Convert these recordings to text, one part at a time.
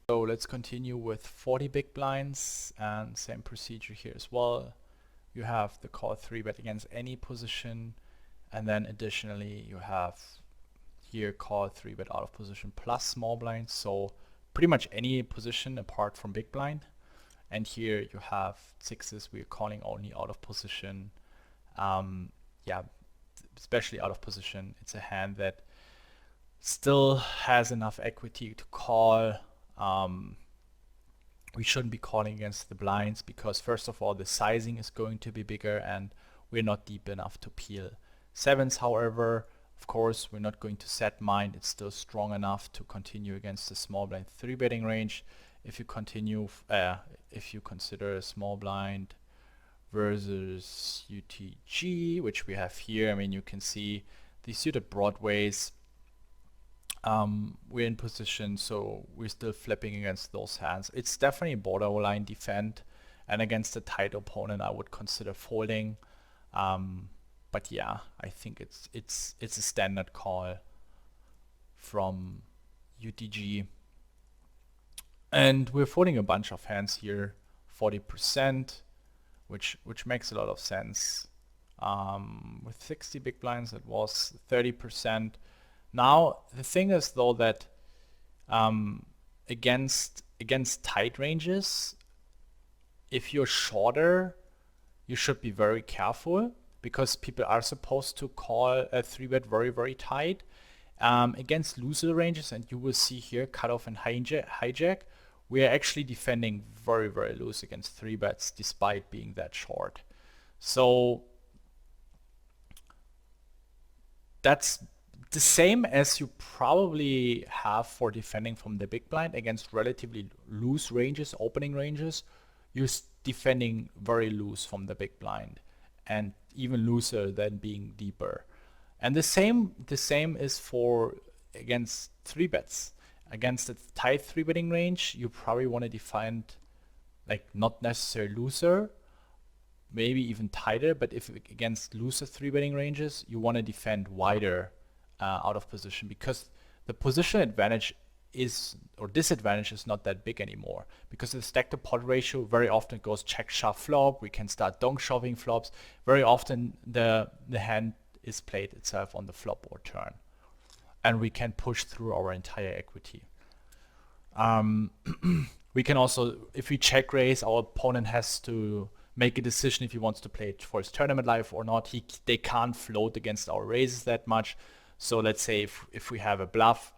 So let's continue with 40 big blinds and same procedure here as well. You have the call 3-bet against any position, and then additionally you have here call 3-bet out of position plus small blind, so pretty much any position apart from big blind. And here you have sixes, we're calling only out of position. Yeah, especially out of position. It's a hand that still has enough equity to call. We shouldn't be calling against the blinds because first of all the sizing is going to be bigger and we're not deep enough to peel. Sevens, however, of course we're not going to set mine. It's still strong enough to continue against the small blind 3-betting range. If you continue, if you consider a small blind versus UTG, which we have here, I mean you can see the suited broadways. We're in position, so we're still flipping against those hands. It's definitely borderline defend, and against a tight opponent, I would consider folding. But yeah, I think it's a standard call from UTG, and we're folding a bunch of hands here, 40%, which makes a lot of sense. With 60 big blinds, it was 30%. Now the thing is though that against tight ranges, if you're shorter, you should be very careful because people are supposed to call a 3-bet very tight. Against looser ranges, and you will see here cutoff and hijack, we are actually defending very loose against 3-bets despite being that short. So that's the same as you probably have for defending from the big blind against relatively loose ranges, opening ranges. You're defending very loose from the big blind and even looser than being deeper. And the same is for against 3-bets. Against a tight 3-betting range, you probably want to defend like not necessarily looser, maybe even tighter, but if against looser 3-betting ranges, you want to defend wider out of position because the position advantage is, or disadvantage is not that big anymore because the stack to pot ratio very often goes check shove flop. We can start donk shoving flops. Very often the hand is played itself on the flop or turn, and we can push through our entire equity. We can also, if we check raise, our opponent has to make a decision if he wants to play it for his tournament life or not. They can't float against our raises that much. So let's say if we have a bluff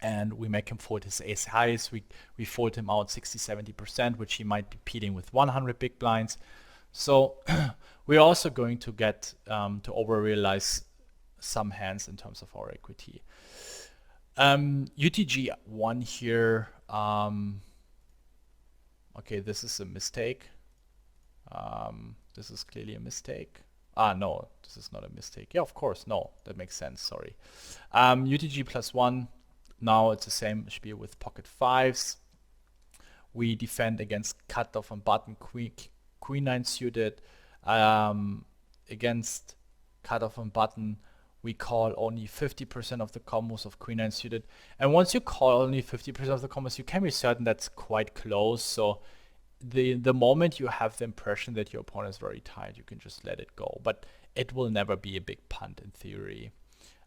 and we make him fold his ace highs, we fold him out 60-70%, which he might be beating with 100 big blinds. So we're also going to get to over-realize some hands in terms of our equity. UTG 1 here. Okay, this is a mistake. This is clearly a mistake. No, this is not a mistake. Yeah, of course, no, that makes sense, sorry. UTG +1, now it's the same spiel with pocket fives. We defend against cutoff and button, queen 9 suited. Against cutoff and button, we call only 50% of the combos of queen 9 suited. And once you call only 50% of the combos, you can be certain that's quite close. So the moment you have the impression that your opponent is very tight, you can just let it go. But it will never be a big punt in theory.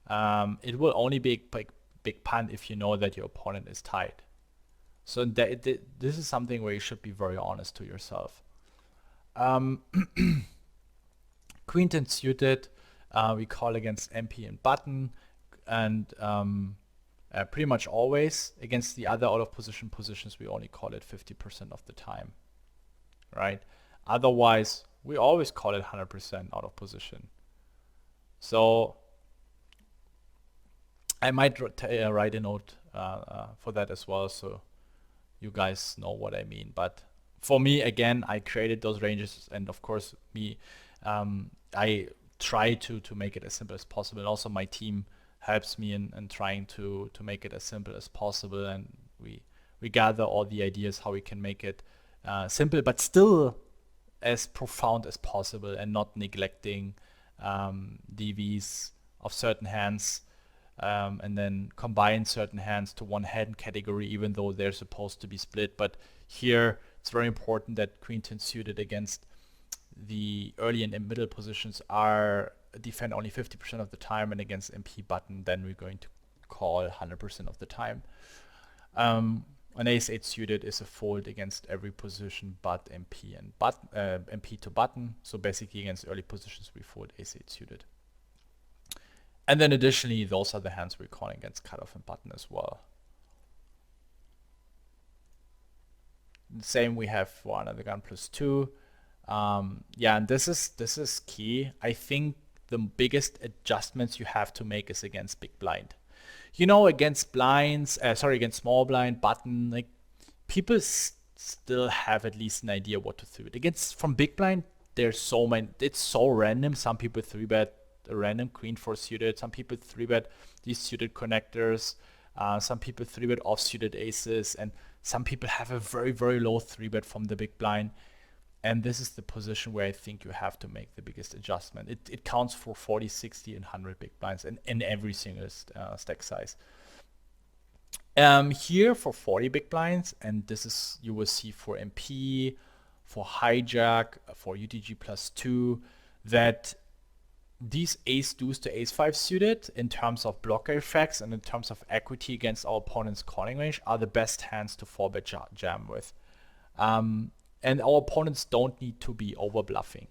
It will only be a big punt if you know that your opponent is tight. So this is something where you should be very honest to yourself. Queen 10 suited, we call against MP and button, and pretty much always. Against the other out of position positions, we only call it 50% of the time, right? Otherwise, we always call it 100% out of position. So I might write a note for that as well, so you guys know what I mean. But for me, again, I created those ranges, and of course, I try to make it as simple as possible. And also, my team helps me in trying to make it as simple as possible, and we gather all the ideas how we can make it simple, but still as profound as possible, and not neglecting DVs of certain hands. and then combine certain hands to one hand category, even though they're supposed to be split. But here it's very important that queen 10 suited against the early and middle positions are defend only 50% of the time, and against MP button, then we're going to call 100% of the time. An ace-8 suited is a fold against every position but MP and MP to button. So basically against early positions we fold ace-8 suited. And then additionally, those are the hands we're calling against cutoff and button as well. The same we have for another gun +2. Yeah, and this is key. I think the biggest adjustments you have to make is against big blind. You know, against blinds, against small blind, button, like people still have at least an idea what to 3-bet. Against from big blind, there's so many, it's so random. Some people 3-bet a random queen 4 suited, some people 3-bet these suited connectors, some people 3-bet off suited aces, and some people have a very, very low 3-bet from the big blind. And this is the position where I think you have to make the biggest adjustment. It counts for 40, 60, and 100 big blinds in every single stack size. Here for 40 big blinds, and this is, you will see for MP, for hijack, for UTG +2, that these ace deuce to ace 5 suited in terms of blocker effects and in terms of equity against our opponent's calling range are the best hands to 4-bet jam with. And our opponents don't need to be over bluffing.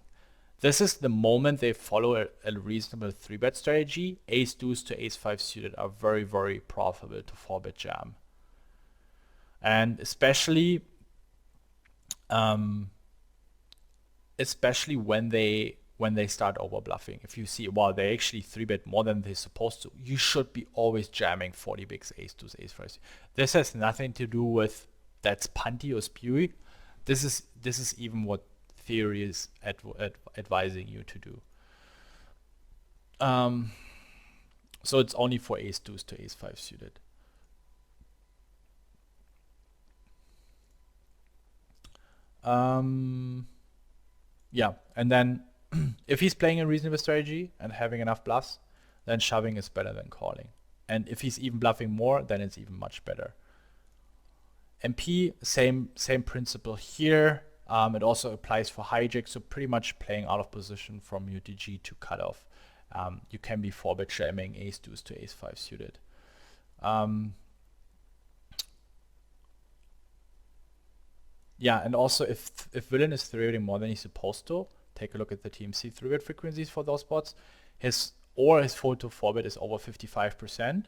This is the moment they follow a reasonable 3-bet strategy. Ace deuce to ace 5 suited are very, very profitable to 4-bet jam. And especially when they start over bluffing. If you see, well, they actually 3-bet more than they're supposed to, you should be always jamming 40 bigs, ace deuce, ace 5. This has nothing to do with that's punty or spewy. This is even what theory is advising you to do. So it's only for ace deuce to ace 5 suited. Yeah, and then if he's playing a reasonable strategy and having enough bluffs, then shoving is better than calling. And if he's even bluffing more, then it's even much better. MP, same principle here. It also applies for hijack, so pretty much playing out of position from UTG to cutoff. You can be 4-bet jamming ace deuce to ace 5 suited. Yeah, and also if villain is 3-betting more than he's supposed to, take a look at the TMC 3-bet frequencies for those spots. His fold to 4-bet is over 55%.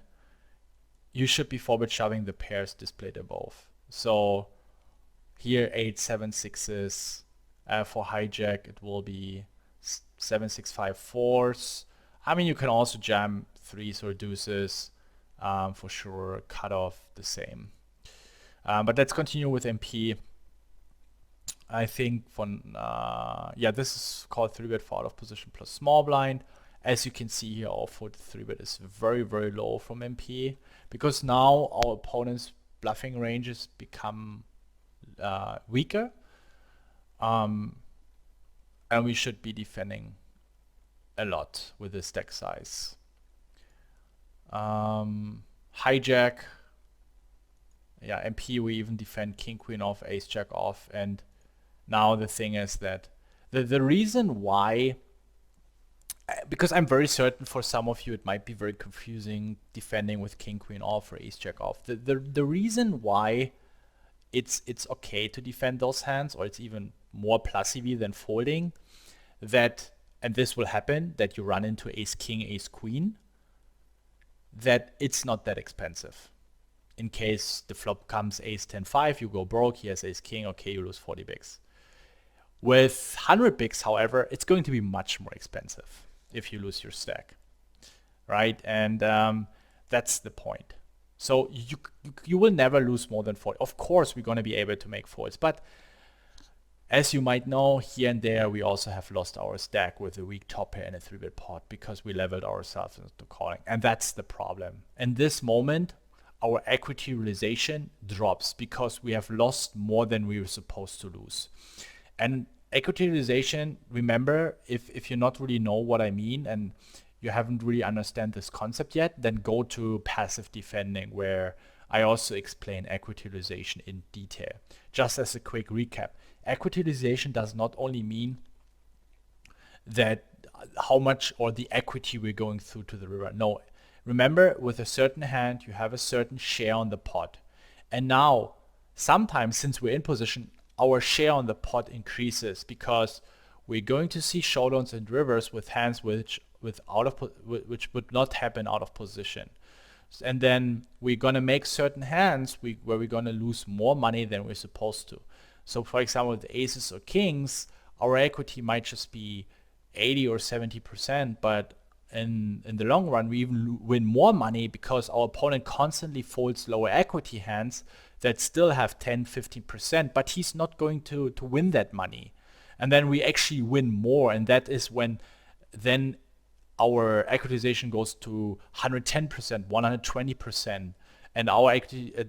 You should be 4-bet shoving the pairs displayed above. So here 8, 7, 6s. For hijack it will be 7, 6, 5, 4s. I mean, you can also jam 3s or deuces for sure. Cutoff the same. But let's continue with MP. I think this is called 3-bet for out of position plus small blind. As you can see here, our fold 3-bet is very, very low from MP because now our opponent's bluffing ranges become weaker, and we should be defending a lot with this stack size. Hijack, yeah, MP we even defend king queen off, ace jack off, and now the thing is that the reason why, because I'm very certain for some of you it might be very confusing defending with king queen off or ace jack off. The reason why it's okay to defend those hands, or it's even more plus EV than folding, that, and this will happen, that you run into ace king, ace queen, that it's not that expensive. In case the flop comes ace 10 5, you go broke, he has ace king, okay, you lose 40 bigs. With 100 bigs, however, it's going to be much more expensive if you lose your stack, right? And that's the point. So you will never lose more than 40. Of course, we're going to be able to make folds, but as you might know, here and there, we also have lost our stack with a weak top pair and a 3-bet pot because we leveled ourselves into calling, and that's the problem. In this moment, our equity realization drops because we have lost more than we were supposed to lose. And equity realization, remember, if you not really know what I mean, and you haven't really understand this concept yet, then go to passive defending, where I also explain equity utilization in detail. Just as a quick recap, equity utilization does not only mean that how much or the equity we're going through to the river. No, remember, with a certain hand, you have a certain share on the pot. And now, sometimes since we're in position, our share on the pot increases because we're going to see showdowns and rivers with hands which which would not happen out of position. And then we're gonna make certain hands where we're gonna lose more money than we're supposed to. So for example, with aces or kings, our equity might just be 80 or 70%, but in the long run, we even win more money because our opponent constantly folds lower equity hands that still have 10, 15%, but he's not going to win that money. And then we actually win more, and that is when then our equitization goes to 110%, 120%, and our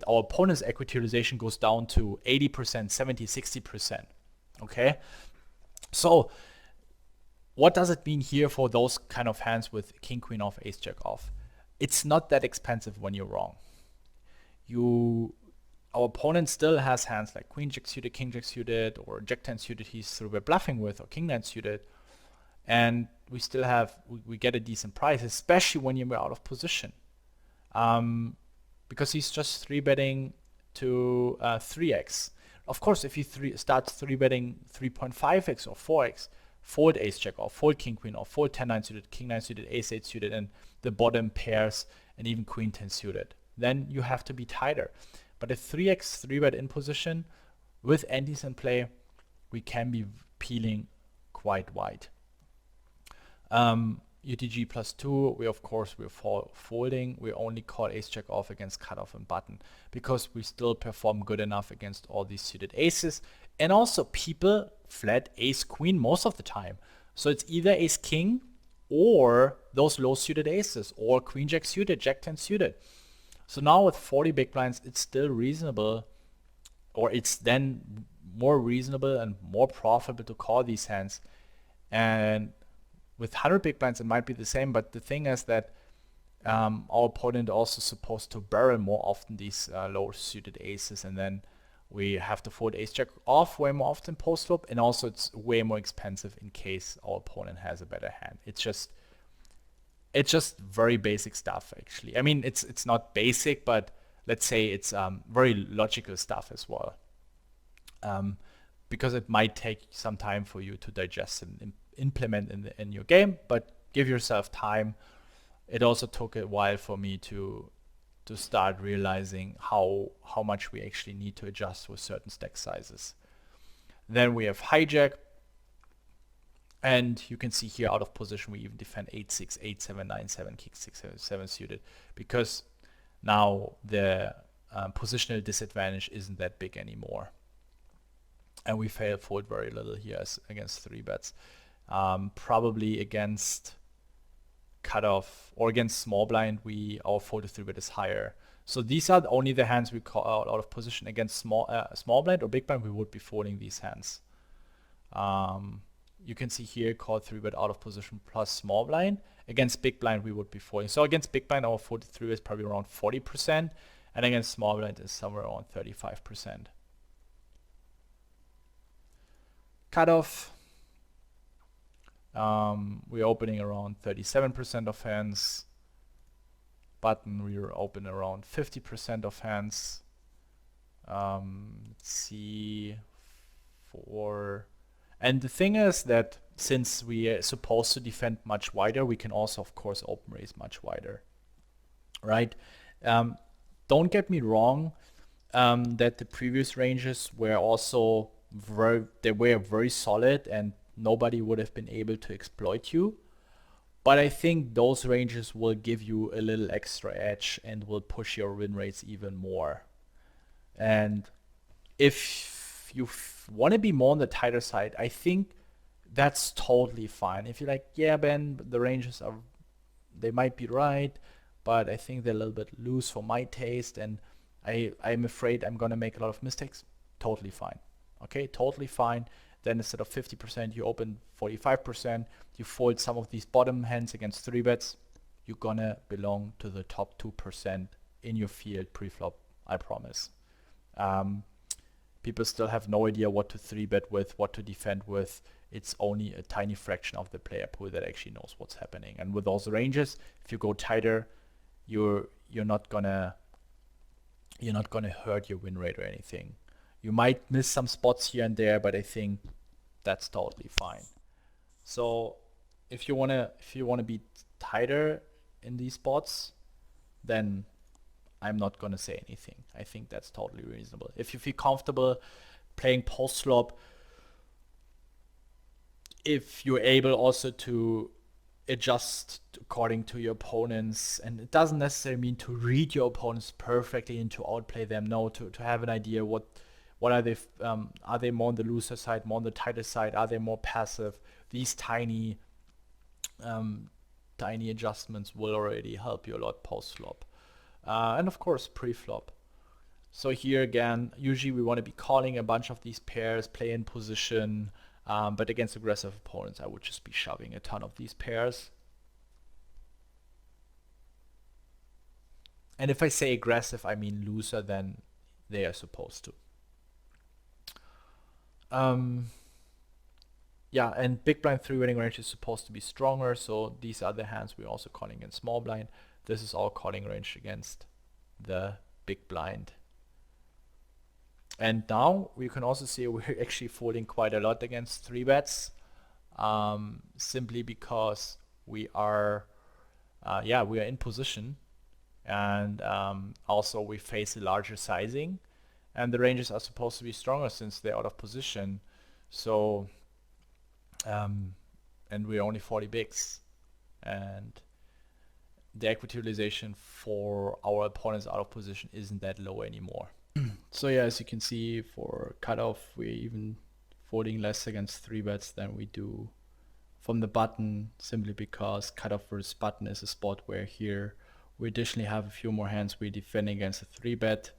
opponent's equitization goes down to 80%, 70, 60%. Okay? So what does it mean here for those kind of hands with king, queen off, ace, jack off? It's not that expensive when you're wrong. Our opponent still has hands like queen jack suited, king jack suited, or jack 10 suited he's through bluffing with, or king 9 suited. And we still have, we get a decent price, especially when you're out of position. Because he's just 3-betting to 3x. Of course, if he starts 3-betting 3.5x or 4x, fold ace jack off, fold king queen off, fold 10-9 suited, king 9 suited, ace 8 suited, and the bottom pairs, and even queen 10 suited. Then you have to be tighter. But a 3x 3-bet in position with antes in play, we can be peeling quite wide. UTG +2, we're folding. We only call ace jack off against cutoff and button because we still perform good enough against all these suited aces. And also people flat ace queen most of the time. So it's either ace king or those low suited aces, or queen jack suited, jack 10 suited. So now with 40 big blinds, it's still reasonable, or it's then more reasonable and more profitable to call these hands. And with 100 big blinds, it might be the same, but the thing is that our opponent also supposed to barrel more often these low suited aces, and then we have to fold ace jack off way more often post flop, and also it's way more expensive in case our opponent has a better hand. It's just very basic stuff, actually. I mean, it's not basic, but let's say it's very logical stuff as well, because it might take some time for you to digest and implement in your game, but give yourself time. It also took a while for me to start realizing how much we actually need to adjust with certain stack sizes. Then we have hijack, and you can see here out of position we even defend 8-6, 8-7, 9-7, king 6-7 suited, because now the positional disadvantage isn't that big anymore, and we fold very little here against 3-bets. Probably against cutoff or against small blind, our fold to 3-bet is higher. So these are only the hands we call out of position. Against small blind or big blind, we would be folding these hands. You can see here called 3-bet out of position plus small blind. Against big blind, we would be folding. So against big blind, our fold to 3-bet is probably around 40%, and against small blind is somewhere around 35%. Cutoff. We're opening around 37% of hands. Button, we're open around 50% of hands. Let's see, 4. And the thing is that since we are supposed to defend much wider, we can also, of course, open raise much wider, right? Don't get me wrong, that the previous ranges were also very solid, and nobody would have been able to exploit you. But I think those ranges will give you a little extra edge and will push your win rates even more. And if you want to be more on the tighter side, I think that's totally fine. If you're like, yeah, Ben, the ranges they might be right, but I think they're a little bit loose for my taste, and I'm afraid I'm going to make a lot of mistakes. Totally fine. Okay, totally fine. then instead of 50%, you open 45%, you fold some of these bottom hands against 3-bets, you're gonna belong to the top 2% in your field pre-flop, I promise. People still have no idea what to 3-bet with, what to defend with. It's only a tiny fraction of the player pool that actually knows what's happening. And with those ranges, if you go tighter, you're not gonna hurt your win rate or anything. You might miss some spots here and there, but I think that's totally fine. So if you wanna be tighter in these spots, then I'm not gonna say anything. I think that's totally reasonable. If you feel comfortable playing post flop, if you're able also to adjust according to your opponents, and it doesn't necessarily mean to read your opponents perfectly and to outplay them. No, to have an idea what are they more on the looser side, more on the tighter side, are they more passive? These tiny adjustments will already help you a lot post flop. And of course pre-flop. So here again, usually we want to be calling a bunch of these pairs, play in position, but against aggressive opponents, I would just be shoving a ton of these pairs. And if I say aggressive, I mean looser than they are supposed to. Yeah, and big blind 3-winning range is supposed to be stronger, so these are the hands we're also calling in small blind. This is our calling range against the big blind. And now we can also see we're actually folding quite a lot against 3-bets, simply because we are in position, and also we face a larger sizing, and the ranges are supposed to be stronger since they're out of position. So, and we're only 40 bigs, and the equity utilization for our opponents out of position isn't that low anymore. So yeah, as you can see, for cutoff, we're even folding less against 3-bets than we do from the button, simply because cutoff versus button is a spot where here we additionally have a few more hands we're defending against a 3-bet,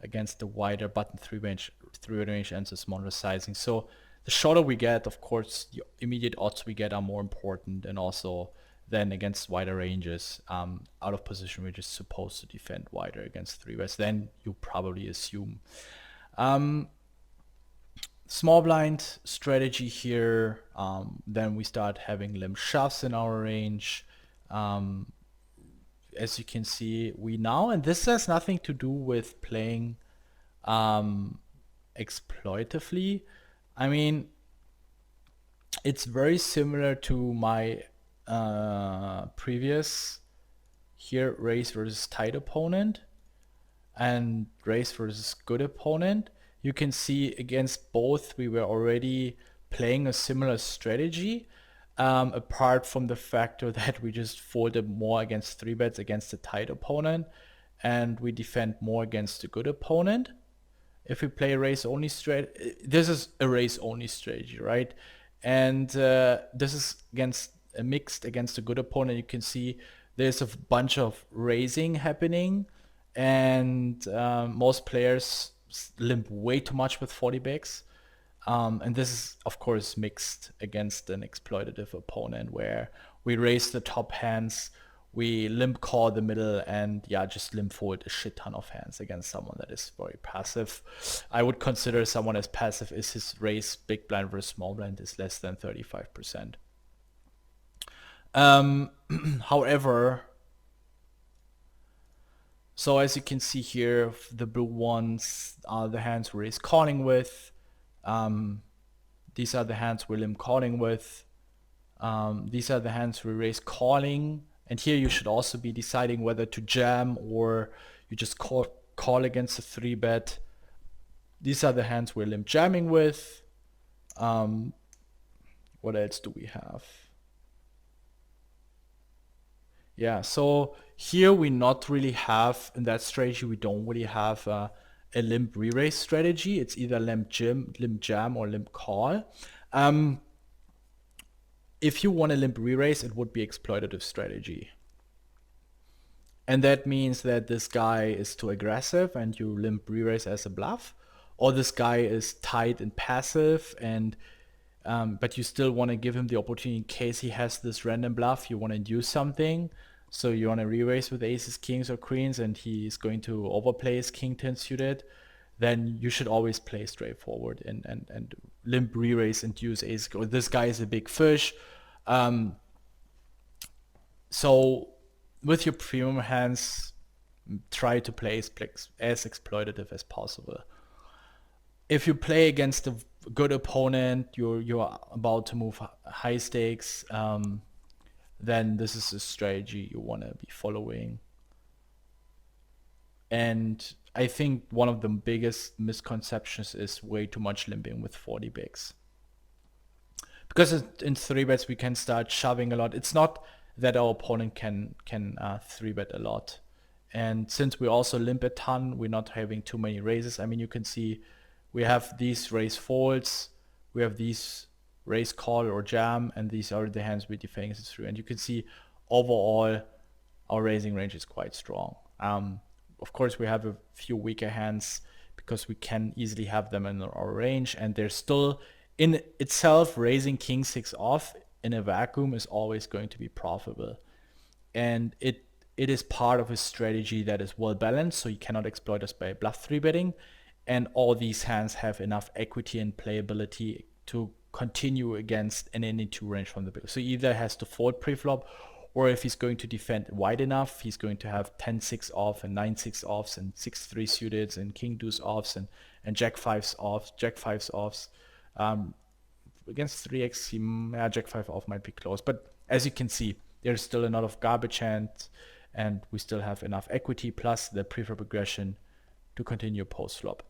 against the wider button 3-way range and the smaller sizing. So the shorter we get, of course, the immediate odds we get are more important, and also then against wider ranges, out of position, we're just supposed to defend wider against 3-bets. Then you probably assume. Small blind strategy here, then we start having limp shoves in our range. As you can see, we now, and this has nothing to do with playing exploitatively. I mean, it's very similar to my previous here race versus tight opponent and race versus good opponent. You can see against both we were already playing a similar strategy, apart from the factor that we just folded more against 3-bets against the tight opponent, and we defend more against the good opponent. If we play a race only strategy, this is a race only strategy, right? And this is mixed against a good opponent. You can see there's a bunch of raising happening, and most players limp way too much with 40 bigs. And this is, of course, mixed against an exploitative opponent where we raise the top hands, we limp call the middle, and just limp fold a shit ton of hands against someone that is very passive. I would consider someone as passive is his raise big blind versus small blind is less than 35%. However, so as you can see here, the blue ones are the hands we raise calling with. These are the hands we limp calling with. These are the hands we raise calling. And here you should also be deciding whether to jam or you just call against a 3-bet. These are the hands we're limp jamming with. What else do we have? Yeah, so here we not really have, in that strategy, we don't really have a limp re-raise strategy. It's either limp jam, or limp call. If you want a limp re-raise, it would be exploitative strategy. And that means that this guy is too aggressive and you limp re-raise as a bluff, or this guy is tight and passive and but you still want to give him the opportunity in case he has this random bluff. You want to induce something. So you want to re-raise with aces, kings, or queens, and he's going to overplay his king 10 suited. Then you should always play straightforward and limp re-raise, induce ace. Or this guy is a big fish. So with your premium hands, try to play as exploitative as possible. If you play against a good opponent, you're about to move high stakes, then this is a strategy you want to be following. And I think one of the biggest misconceptions is way too much limping with 40 bigs. Because in 3-bets we can start shoving a lot. It's not that our opponent can 3-bet a lot. And since we also limp a ton, we're not having too many raises. I mean, you can see we have these raise folds, we have these raise call or jam, and these are the hands we're defending this through. And you can see overall our raising range is quite strong. Of course, we have a few weaker hands because we can easily have them in our range, and they're still in itself raising king 6 off in a vacuum is always going to be profitable. And it is part of a strategy that is well balanced, so you cannot exploit us by bluff 3-betting. And all these hands have enough equity and playability to continue against an any 2 range from the big. So either has to fold preflop, or if he's going to defend wide enough, he's going to have 10-6 off and 9-6 offs and 6-3 suited and king deuce offs and jack 5s offs, jack 5s offs. Against 3x, jack 5 off might be close. But as you can see, there's still a lot of garbage hands, and we still have enough equity plus the preflop aggression to continue post flop.